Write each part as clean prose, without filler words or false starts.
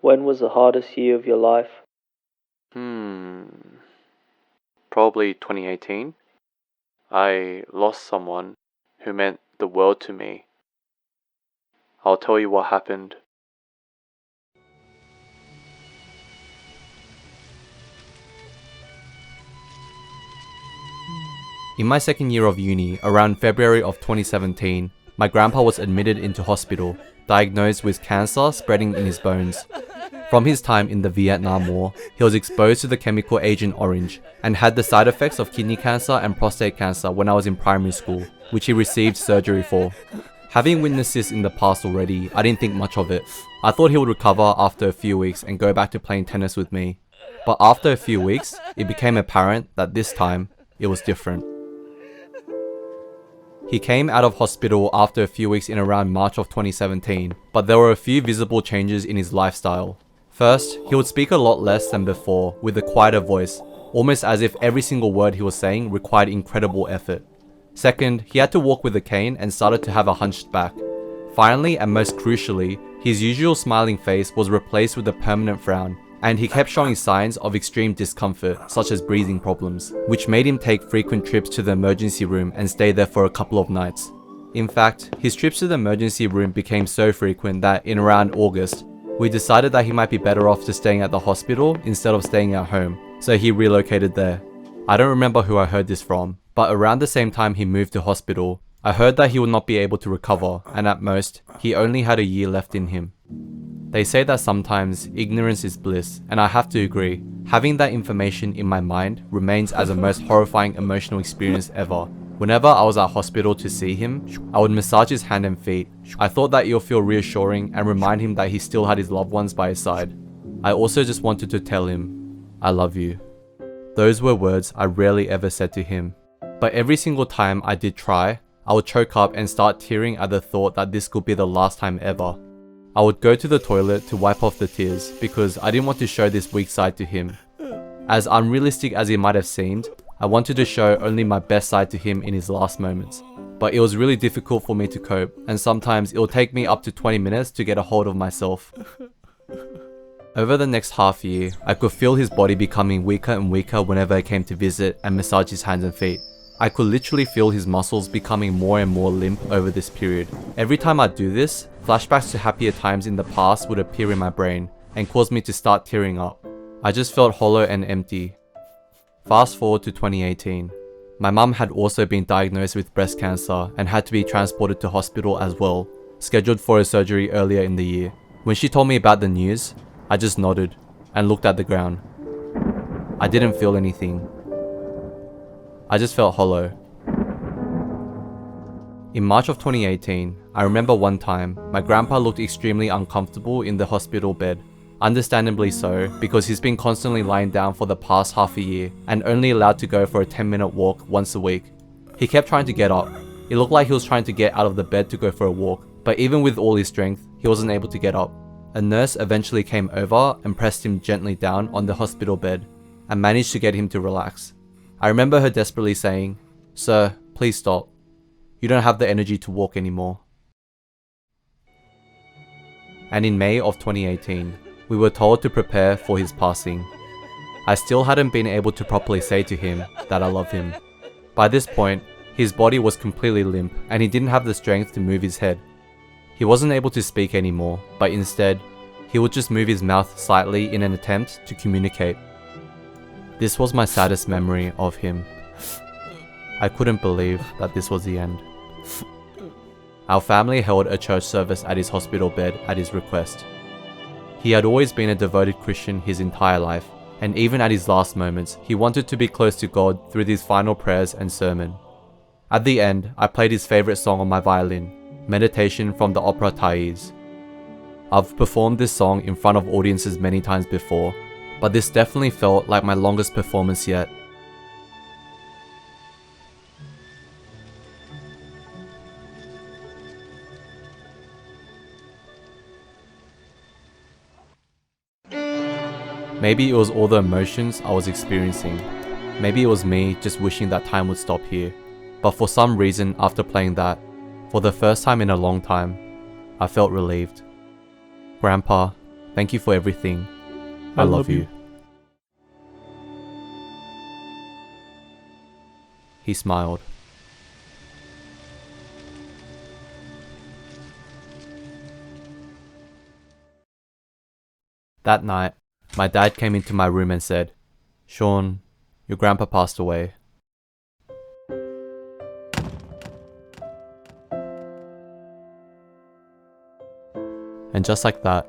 When was the hardest year of your life? Probably 2018. I lost someone who meant the world to me. I'll tell you what happened. In my second year of uni, around February of 2017, my grandpa was admitted into hospital, diagnosed with cancer spreading in his bones. From his time in the Vietnam War, he was exposed to the chemical Agent Orange and had the side effects of kidney cancer and prostate cancer when I was in primary school, which he received surgery for. Having witnessed this in the past already, I didn't think much of it. I thought he would recover after a few weeks and go back to playing tennis with me. But after a few weeks, it became apparent that this time, it was different. He came out of hospital after a few weeks in around March of 2017, but there were a few visible changes in his lifestyle. First, he would speak a lot less than before, with a quieter voice, almost as if every single word he was saying required incredible effort. Second, he had to walk with a cane and started to have a hunched back. Finally, and most crucially, his usual smiling face was replaced with a permanent frown, and he kept showing signs of extreme discomfort, such as breathing problems, which made him take frequent trips to the emergency room and stay there for a couple of nights. In fact, his trips to the emergency room became so frequent that in around August, we decided that he might be better off just staying at the hospital instead of staying at home, so he relocated there. I don't remember who I heard this from, but around the same time he moved to hospital, I heard that he would not be able to recover, and at most, he only had a year left in him. They say that sometimes ignorance is bliss, and I have to agree. Having that information in my mind remains as the most horrifying emotional experience ever. Whenever I was at hospital to see him, I would massage his hand and feet. I thought that it would feel reassuring and remind him that he still had his loved ones by his side. I also just wanted to tell him, I love you. Those were words I rarely ever said to him. But every single time I did try, I would choke up and start tearing at the thought that this could be the last time ever. I would go to the toilet to wipe off the tears because I didn't want to show this weak side to him. As unrealistic as it might have seemed, I wanted to show only my best side to him in his last moments. But it was really difficult for me to cope, and sometimes it would take me up to 20 minutes to get a hold of myself. Over the next half year, I could feel his body becoming weaker and weaker whenever I came to visit and massage his hands and feet. I could literally feel his muscles becoming more and more limp over this period. Every time I do this, flashbacks to happier times in the past would appear in my brain and cause me to start tearing up. I just felt hollow and empty. Fast forward to 2018. My mum had also been diagnosed with breast cancer and had to be transported to hospital as well, scheduled for a surgery earlier in the year. When she told me about the news, I just nodded and looked at the ground. I didn't feel anything. I just felt hollow. In March of 2018, I remember one time, my grandpa looked extremely uncomfortable in the hospital bed. Understandably so, because he's been constantly lying down for the past half a year and only allowed to go for a 10-minute walk once a week. He kept trying to get up. It looked like he was trying to get out of the bed to go for a walk, but even with all his strength, he wasn't able to get up. A nurse eventually came over and pressed him gently down on the hospital bed and managed to get him to relax. I remember her desperately saying, "Sir, please stop. You don't have the energy to walk anymore." And in May of 2018, we were told to prepare for his passing. I still hadn't been able to properly say to him that I love him. By this point, his body was completely limp and he didn't have the strength to move his head. He wasn't able to speak anymore, but instead, he would just move his mouth slightly in an attempt to communicate. This was my saddest memory of him. I couldn't believe that this was the end. Our family held a church service at his hospital bed at his request. He had always been a devoted Christian his entire life, and even at his last moments, he wanted to be close to God through these final prayers and sermon. At the end, I played his favorite song on my violin, Meditation from the opera Thais. I've performed this song in front of audiences many times before, but this definitely felt like my longest performance yet. Maybe it was all the emotions I was experiencing. Maybe it was me just wishing that time would stop here. But for some reason, after playing that, for the first time in a long time, I felt relieved. Grandpa, Thank you for everything. I love you. He smiled. That night, my dad came into my room and said, "Sean, your grandpa passed away." And just like that,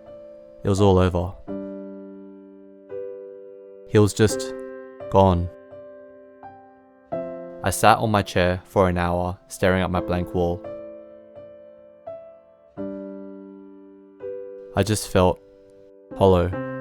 it was all over. He was just gone. I sat on my chair for an hour, staring at my blank wall. I just felt hollow.